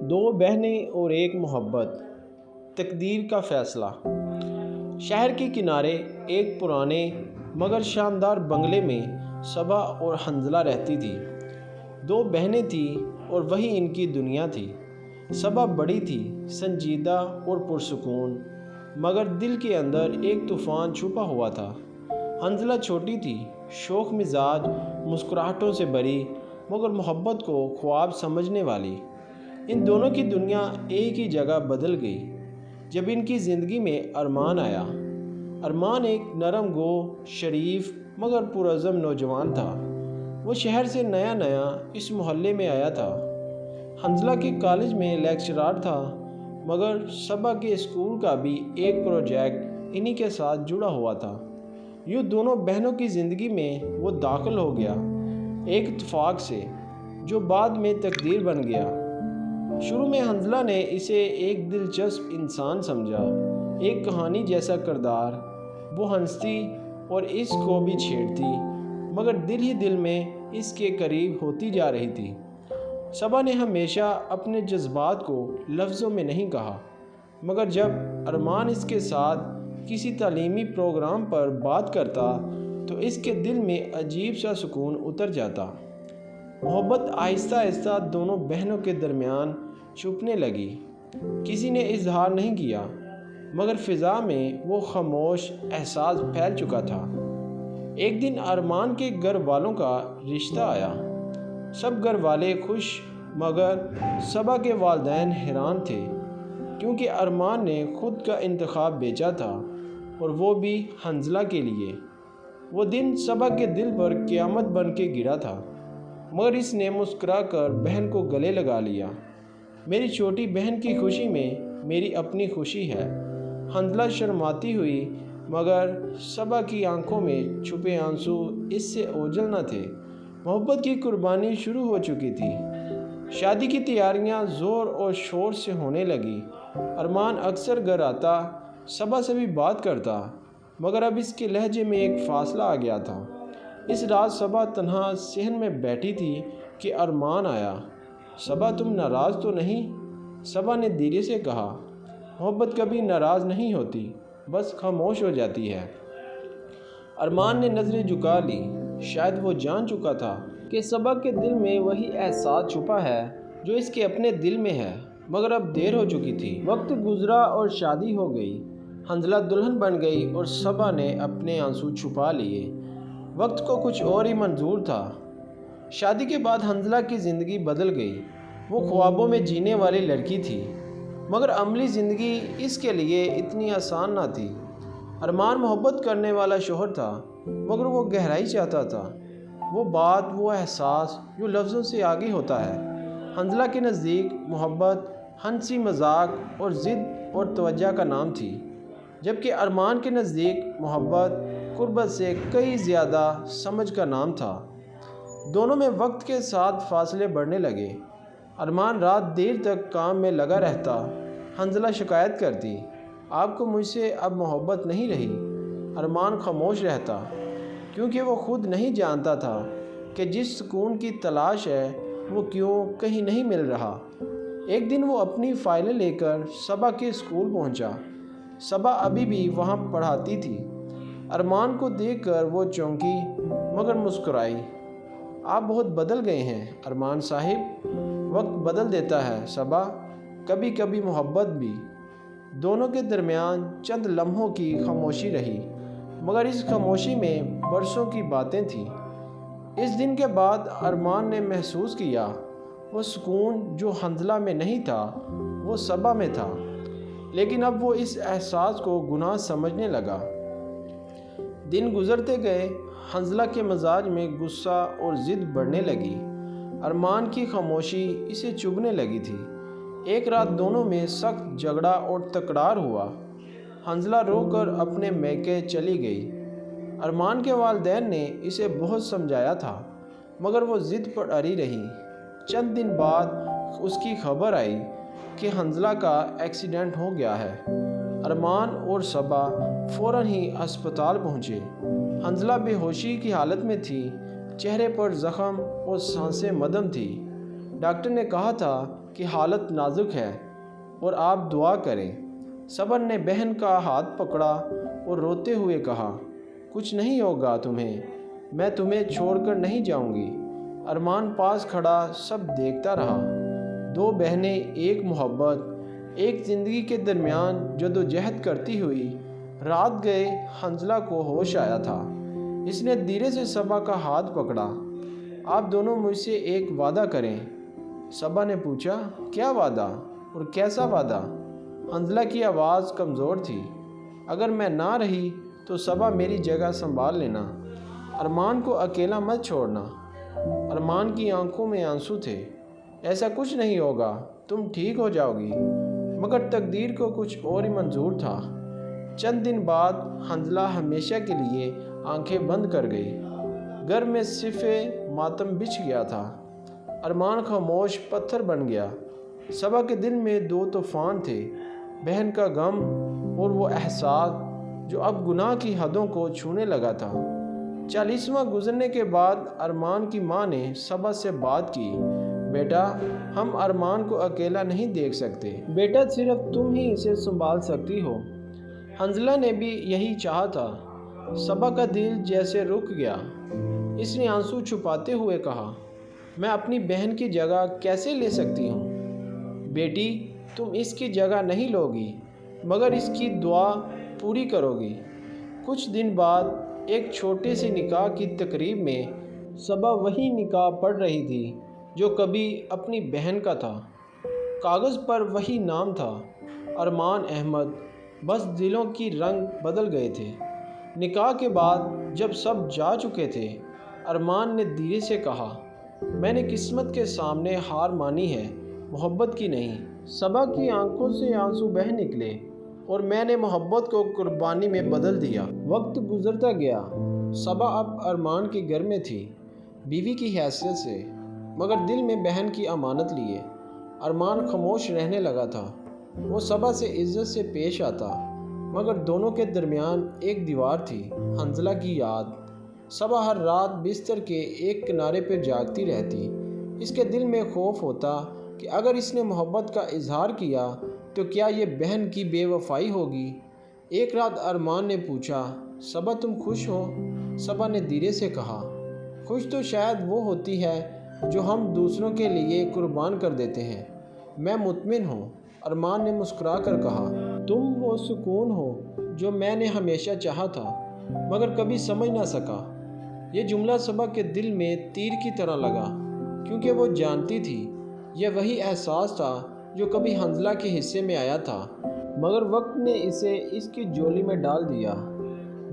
دو بہنیں اور ایک محبت، تقدیر کا فیصلہ۔ شہر کے کنارے ایک پرانے مگر شاندار بنگلے میں صبا اور حنزلہ رہتی تھی۔ دو بہنیں تھیں اور وہی ان کی دنیا تھی۔ صبا بڑی تھی، سنجیدہ اور پرسکون، مگر دل کے اندر ایک طوفان چھپا ہوا تھا۔ حنزلہ چھوٹی تھی، شوخ مزاج، مسکراہٹوں سے بری، مگر محبت کو خواب سمجھنے والی۔ ان دونوں کی دنیا ایک ہی جگہ بدل گئی جب ان کی زندگی میں ارمان آیا۔ ارمان ایک نرم گو، شریف مگر پرعزم نوجوان تھا۔ وہ شہر سے نیا اس محلے میں آیا تھا۔ حنزلہ کے کالج میں لیکچرار تھا، مگر صبا کے اسکول کا بھی ایک پروجیکٹ انہی کے ساتھ جڑا ہوا تھا۔ یوں دونوں بہنوں کی زندگی میں وہ داخل ہو گیا، ایک اتفاق سے جو بعد میں تقدیر بن گیا۔ شروع میں حنزلہ نے اسے ایک دلچسپ انسان سمجھا، ایک کہانی جیسا کردار۔ وہ ہنستی اور اس کو بھی چھیڑتی، مگر دل ہی دل میں اس کے قریب ہوتی جا رہی تھی۔ صبا نے ہمیشہ اپنے جذبات کو لفظوں میں نہیں کہا، مگر جب ارمان اس کے ساتھ کسی تعلیمی پروگرام پر بات کرتا تو اس کے دل میں عجیب سا سکون اتر جاتا۔ محبت آہستہ آہستہ دونوں بہنوں کے درمیان چھپنے لگی۔ کسی نے اظہار نہیں کیا، مگر فضا میں وہ خاموش احساس پھیل چکا تھا۔ ایک دن ارمان کے گھر والوں کا رشتہ آیا۔ سب گھر والے خوش، مگر صبا کے والدین حیران تھے، کیونکہ ارمان نے خود کا انتخاب بیچا تھا، اور وہ بھی حنزلہ کے لیے۔ وہ دن صبا کے دل پر قیامت بن کے گرا تھا، مگر اس نے مسکرا کر بہن کو گلے لگا لیا۔ میری چھوٹی بہن کی خوشی میں میری اپنی خوشی ہے۔ حنزلہ شرماتی ہوئی، مگر صبا کی آنکھوں میں چھپے آنسو اس سے اوجھل نہ تھے۔ محبت کی قربانی شروع ہو چکی تھی۔ شادی کی تیاریاں زور اور شور سے ہونے لگی۔ ارمان اکثر گھر آتا، صبا سے بھی بات کرتا، مگر اب اس کے لہجے میں ایک فاصلہ آ گیا تھا۔ اس رات صبا تنہا صحن میں بیٹھی تھی کہ ارمان آیا۔ صبا تم ناراض تو نہیں؟ صبا نے دھیرے سے کہا۔ محبت کبھی ناراض نہیں ہوتی، بس خاموش ہو جاتی ہے۔ ارمان نے نظریں جھکا لی۔ شاید وہ جان چکا تھا کہ صبا کے دل میں وہی احساس چھپا ہے جو اس کے اپنے دل میں ہے، مگر اب دیر ہو چکی تھی۔ وقت گزرا اور شادی ہو گئی۔ حنزلہ دلہن بن گئی اور صبا نے اپنے آنسو چھپا لیے۔ وقت کو کچھ اور ہی منظور تھا۔ شادی کے بعد حنزلہ کی زندگی بدل گئی۔ وہ خوابوں میں جینے والی لڑکی تھی، مگر عملی زندگی اس کے لیے اتنی آسان نہ تھی۔ ارمان محبت کرنے والا شوہر تھا، مگر وہ گہرائی چاہتا تھا۔ وہ بات، وہ احساس جو لفظوں سے آگے ہوتا ہے۔ حنزلہ کے نزدیک محبت ہنسی مذاق اور ضد اور توجہ کا نام تھی، جبکہ ارمان کے نزدیک محبت قربت سے کئی زیادہ سمجھ کا نام تھا۔ دونوں میں وقت کے ساتھ فاصلے بڑھنے لگے۔ ارمان رات دیر تک کام میں لگا رہتا۔ حنزلہ شکایت کرتی، آپ کو مجھ سے اب محبت نہیں رہی۔ ارمان خاموش رہتا، کیونکہ وہ خود نہیں جانتا تھا کہ جس سکون کی تلاش ہے وہ کیوں کہیں نہیں مل رہا۔ ایک دن وہ اپنی فائلیں لے کر صبا کے اسکول پہنچا۔ صبا ابھی بھی وہاں پڑھاتی تھی۔ ارمان کو دیکھ کر وہ چونکی، مگر مسکرائی۔ آپ بہت بدل گئے ہیں ارمان صاحب۔ وقت بدل دیتا ہے صبا، کبھی کبھی محبت بھی۔ دونوں کے درمیان چند لمحوں کی خاموشی رہی، مگر اس خاموشی میں برسوں کی باتیں تھیں۔ اس دن کے بعد ارمان نے محسوس کیا وہ سکون جو حنزلہ میں نہیں تھا، وہ صبا میں تھا، لیکن اب وہ اس احساس کو گناہ سمجھنے لگا۔ دن گزرتے گئے، حنزلہ کے مزاج میں غصہ اور ضد بڑھنے لگی۔ ارمان کی خاموشی اسے چبھنے لگی تھی۔ ایک رات دونوں میں سخت جھگڑا اور تکرار ہوا۔ حنزلہ رو کر اپنے میکے چلی گئی۔ ارمان کے والدین نے اسے بہت سمجھایا تھا، مگر وہ ضد پر اڑی رہی۔ چند دن بعد اس کی خبر آئی کہ حنزلہ کا ایکسیڈنٹ ہو گیا ہے۔ ارمان اور صبا فوراً ہی ہسپتال پہنچے۔ حنزلہ بے ہوشی کی حالت میں تھی، چہرے پر زخم اور سانسیں مدھم تھی۔ ڈاکٹر نے کہا تھا کہ حالت نازک ہے اور آپ دعا کریں۔ صبا نے بہن کا ہاتھ پکڑا اور روتے ہوئے کہا، کچھ نہیں ہوگا تمہیں، میں تمہیں چھوڑ کر نہیں جاؤں گی۔ ارمان پاس کھڑا سب دیکھتا رہا۔ دو بہنیں، ایک محبت، ایک زندگی کے درمیان جدوجہد کرتی ہوئی۔ رات گئے حنزلہ کو ہوش آیا تھا۔ اس نے دھیرے سے صبا کا ہاتھ پکڑا۔ آپ دونوں مجھ سے ایک وعدہ کریں۔ صبا نے پوچھا، کیا وعدہ اور کیسا وعدہ؟ حنزلہ کی آواز کمزور تھی۔ اگر میں نہ رہی تو صبا میری جگہ سنبھال لینا۔ ارمان کو اکیلا مت چھوڑنا۔ ارمان کی آنکھوں میں آنسو تھے۔ ایسا کچھ نہیں ہوگا، تم ٹھیک ہو جاؤ گی۔ مگر تقدیر کو کچھ اور ہی منظور تھا۔ چند دن بعد حنزلہ ہمیشہ کے لیے آنکھیں بند کر گئی۔ گھر میں صف ماتم بچھ گیا تھا۔ ارمان خاموش پتھر بن گیا۔ صبا کے دل میں دو طوفان تھے، بہن کا غم اور وہ احساس جو اب گناہ کی حدوں کو چھونے لگا تھا۔ 40واں گزرنے کے بعد ارمان کی ماں نے صبا سے بات کی، بیٹا ہم ارمان کو اکیلا نہیں دیکھ سکتے، بیٹا صرف تم ہی اسے سنبھال سکتی ہو۔ حنزلہ نے بھی یہی چاہا تھا۔ صبا کا دل جیسے رک گیا۔ اس نے آنسو چھپاتے ہوئے کہا، میں اپنی بہن کی جگہ کیسے لے سکتی ہوں؟ بیٹی تم اس کی جگہ نہیں لوگی، مگر اس کی دعا پوری کرو گی۔ کچھ دن بعد ایک چھوٹے سے نکاح کی تقریب میں صبا وہی نکاح پڑھ رہی تھی جو کبھی اپنی بہن کا تھا۔ کاغذ پر وہی نام تھا، ارمان احمد، بس دلوں کی رنگ بدل گئے تھے۔ نکاح کے بعد جب سب جا چکے تھے، ارمان نے دھیرے سے کہا، میں نے قسمت کے سامنے ہار مانی ہے، محبت کی نہیں۔ صبا کی آنکھوں سے آنسو بہہ نکلے اور میں نے محبت کو قربانی میں بدل دیا۔ وقت گزرتا گیا۔ صبا اب ارمان کے گھر میں تھی، بیوی کی حیثیت سے، مگر دل میں بہن کی امانت لیے۔ ارمان خاموش رہنے لگا تھا۔ وہ صبا سے عزت سے پیش آتا، مگر دونوں کے درمیان ایک دیوار تھی، حنزلہ کی یاد۔ صبا ہر رات بستر کے ایک کنارے پہ جاگتی رہتی۔ اس کے دل میں خوف ہوتا کہ اگر اس نے محبت کا اظہار کیا تو کیا یہ بہن کی بے وفائی ہوگی۔ ایک رات ارمان نے پوچھا، صبا تم خوش ہو؟ صبا نے دھیرے سے کہا، خوش تو شاید وہ ہوتی ہے جو ہم دوسروں کے لیے قربان کر دیتے ہیں۔ میں مطمئن ہوں۔ ارمان نے مسکرا کر کہا، تم وہ سکون ہو جو میں نے ہمیشہ چاہا تھا مگر کبھی سمجھ نہ سکا۔ یہ جملہ صبا کے دل میں تیر کی طرح لگا، کیونکہ وہ جانتی تھی یہ وہی احساس تھا جو کبھی حنزلہ کے حصے میں آیا تھا، مگر وقت نے اسے اس کی جولی میں ڈال دیا۔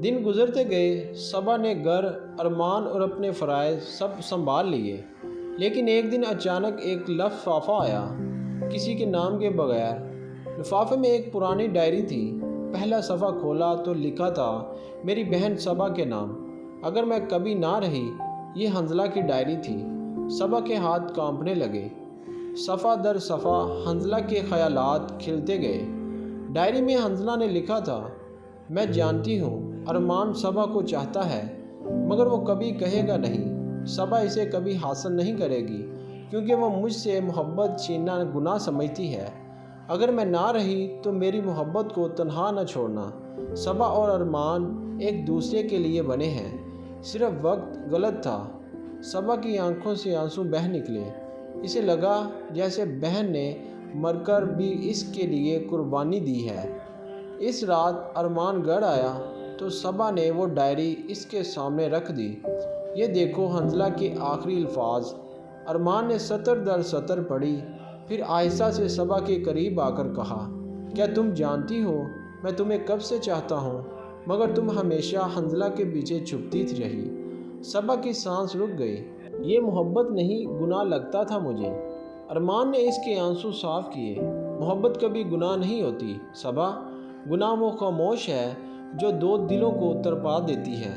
دن گزرتے گئے۔ صبا نے گھر، ارمان اور اپنے فرائض سب سنبھال لیے، لیکن ایک دن اچانک ایک لفافہ آیا، کسی کے نام کے بغیر۔ لفافے میں ایک پرانی ڈائری تھی۔ پہلا صفحہ کھولا تو لکھا تھا، میری بہن صبا کے نام، اگر میں کبھی نہ رہی۔ یہ حنزلہ کی ڈائری تھی۔ صبا کے ہاتھ کانپنے لگے۔ صفحہ در صفحہ حنزلہ کے خیالات کھلتے گئے۔ ڈائری میں حنزلہ نے لکھا تھا، میں جانتی ہوں ارمان صبا کو چاہتا ہے، مگر وہ کبھی کہے گا نہیں۔ صبا اسے کبھی حاصل نہیں کرے گی، کیونکہ وہ مجھ سے محبت چھیننا گناہ سمجھتی ہے۔ اگر میں نہ رہی تو میری محبت کو تنہا نہ چھوڑنا۔ صبا اور ارمان ایک دوسرے کے لیے بنے ہیں، صرف وقت غلط تھا۔ صبا کی آنکھوں سے آنسو بہہ نکلے۔ اسے لگا جیسے بہن نے مر کر بھی اس کے لیے قربانی دی ہے۔ اس رات ارمان گھر آیا تو صبا نے وہ ڈائری اس کے سامنے رکھ دی۔ یہ دیکھو حنزلہ کے آخری الفاظ۔ ارمان نے سطر در سطر پڑھی، پھر آہستہ سے صبا کے قریب آ کر کہا، کیا تم جانتی ہو میں تمہیں کب سے چاہتا ہوں، مگر تم ہمیشہ حنزلہ کے پیچھے چھپتی رہی۔ صبا کی سانس رک گئی۔ یہ محبت نہیں، گناہ لگتا تھا مجھے۔ ارمان نے اس کے آنسو صاف کیے۔ محبت کبھی گناہ نہیں ہوتی صبا، گناہ وہ خاموش ہے جو دو دلوں کو تڑپا دیتی ہے۔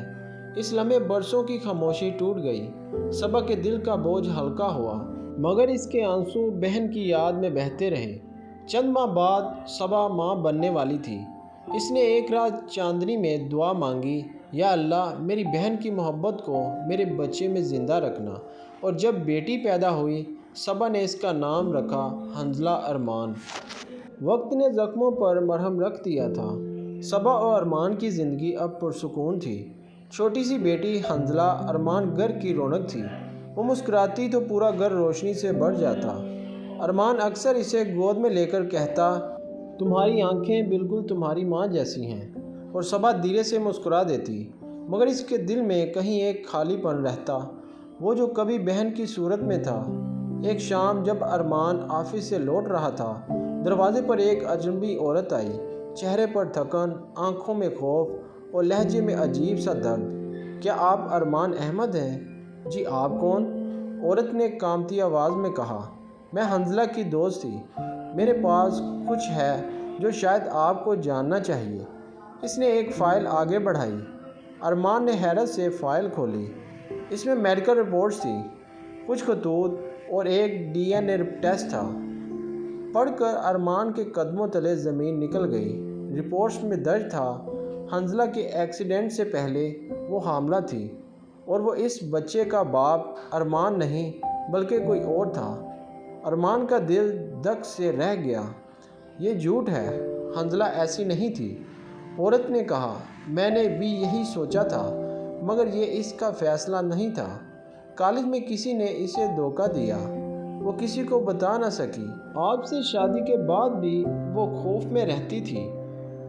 اس لمحے برسوں کی خاموشی ٹوٹ گئی۔ صبا کے دل کا بوجھ ہلکا ہوا، مگر اس کے آنسو بہن کی یاد میں بہتے رہے۔ چند ماہ بعد صبا ماں بننے والی تھی۔ اس نے ایک رات چاندنی میں دعا مانگی، یا اللہ میری بہن کی محبت کو میرے بچے میں زندہ رکھنا۔ اور جب بیٹی پیدا ہوئی صبا نے اس کا نام رکھا حنظلہ ارمان۔ وقت نے زخموں پر مرہم رکھ دیا تھا۔ صبا اور ارمان کی زندگی اب پرسکون تھی۔ چھوٹی سی بیٹی حنظلہ ارمان گھر کی رونق تھی۔ وہ مسکراتی تو پورا گھر روشنی سے بھر جاتا۔ ارمان اکثر اسے گود میں لے کر کہتا، تمہاری آنکھیں بالکل تمہاری ماں جیسی ہیں، اور صبا دھیرے سے مسکرا دیتی، مگر اس کے دل میں کہیں ایک خالی پن رہتا، وہ جو کبھی بہن کی صورت میں تھا۔ ایک شام جب ارمان آفس سے لوٹ رہا تھا، دروازے پر ایک اجنبی عورت آئی، چہرے پر تھکن، آنکھوں میں خوف اور لہجے میں عجیب سا درد۔ کیا آپ ارمان احمد ہیں؟ جی، آپ کون؟ عورت نے کانپتی آواز میں کہا۔ میں حنظلہ کی دوست تھی۔ میرے پاس کچھ ہے جو شاید آپ کو جاننا چاہیے۔ اس نے ایک فائل آگے بڑھائی۔ ارمان نے حیرت سے فائل کھولی۔ اس میں میڈیکل رپورٹس تھی، کچھ خطوط اور ایک DNA ٹیسٹ تھا۔ پڑھ کر ارمان کے قدموں تلے زمین نکل گئی۔ رپورٹس میں درج تھا، حنظلہ کے ایکسیڈنٹ سے پہلے وہ حاملہ تھی، اور وہ اس بچے کا باپ ارمان نہیں بلکہ کوئی اور تھا۔ ارمان کا دل دھک سے رہ گیا۔ یہ جھوٹ ہے، حنظلہ ایسی نہیں تھی۔ عورت نے کہا، میں نے بھی یہی سوچا تھا، مگر یہ اس کا فیصلہ نہیں تھا۔ کالج میں کسی نے اسے دھوکہ دیا، وہ کسی کو بتا نہ سکی۔ آپ سے شادی کے بعد بھی وہ خوف میں رہتی تھی،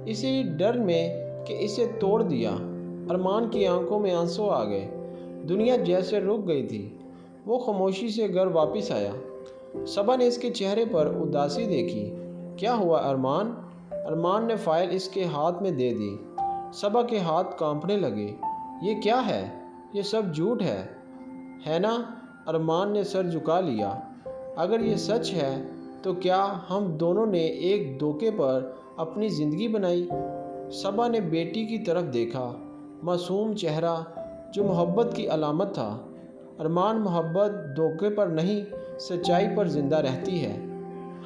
اسی ڈر میں کہ اسے توڑ دیا۔ ارمان کی آنکھوں میں آنسو آ گئے، دنیا جیسے رک گئی تھی۔ وہ خاموشی سے گھر واپس آیا۔ صبا نے اس کے چہرے پر اداسی دیکھی۔ کیا ہوا ارمان؟ ارمان نے فائل اس کے ہاتھ میں دے دی۔ صبا کے ہاتھ کانپنے لگے۔ یہ کیا ہے؟ یہ سب جھوٹ ہے نا؟ ارمان نے سر جھکا لیا۔ اگر یہ سچ ہے تو کیا ہم دونوں نے ایک دھوکے پر اپنی زندگی بنائی؟ صبا نے بیٹی کی طرف دیکھا، معصوم چہرہ جو محبت کی علامت تھا۔ ارمان، محبت دھوکے پر نہیں، سچائی پر زندہ رہتی ہے۔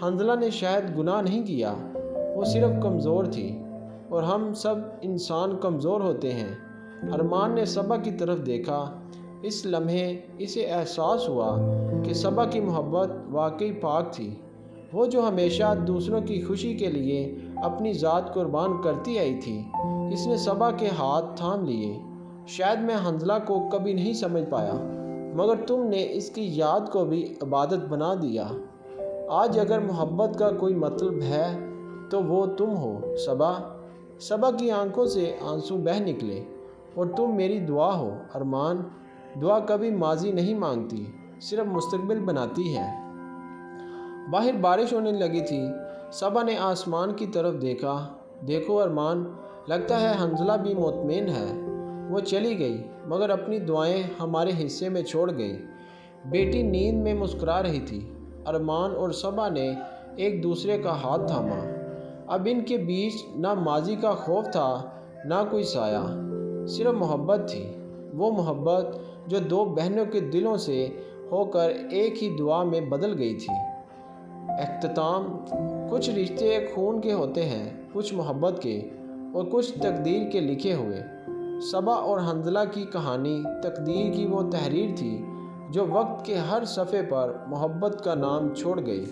حنظلہ نے شاید گناہ نہیں کیا، وہ صرف کمزور تھی، اور ہم سب انسان کمزور ہوتے ہیں۔ ارمان نے صبا کی طرف دیکھا۔ اس لمحے اسے احساس ہوا کہ صبا کی محبت واقعی پاک تھی، وہ جو ہمیشہ دوسروں کی خوشی کے لیے اپنی ذات قربان کرتی آئی تھی۔ اس نے صبا کے ہاتھ تھام لیے۔ شاید میں حنظلہ کو کبھی نہیں سمجھ پایا، مگر تم نے اس کی یاد کو بھی عبادت بنا دیا۔ آج اگر محبت کا کوئی مطلب ہے تو وہ تم ہو صبا۔ صبا کی آنکھوں سے آنسو بہہ نکلے۔ اور تم میری دعا ہو ارمان۔ دعا کبھی ماضی نہیں مانگتی، صرف مستقبل بناتی ہے۔ باہر بارش ہونے لگی تھی۔ صبا نے آسمان کی طرف دیکھا۔ دیکھو ارمان، لگتا ہے حنظلہ بھی مطمئن ہے۔ وہ چلی گئی، مگر اپنی دعائیں ہمارے حصے میں چھوڑ گئی۔ بیٹی نیند میں مسکرا رہی تھی۔ ارمان اور صبا نے ایک دوسرے کا ہاتھ تھاما۔ اب ان کے بیچ نہ ماضی کا خوف تھا، نہ کوئی سایہ، صرف محبت تھی۔ وہ محبت جو دو بہنوں کے دلوں سے ہو کر ایک ہی دعا میں بدل گئی تھی۔ اختتام: کچھ رشتے خون کے ہوتے ہیں، کچھ محبت کے، اور کچھ تقدیر کے لکھے ہوئے۔ صبا اور حنظلہ کی کہانی تقدیر کی وہ تحریر تھی جو وقت کے ہر صفحے پر محبت کا نام چھوڑ گئی۔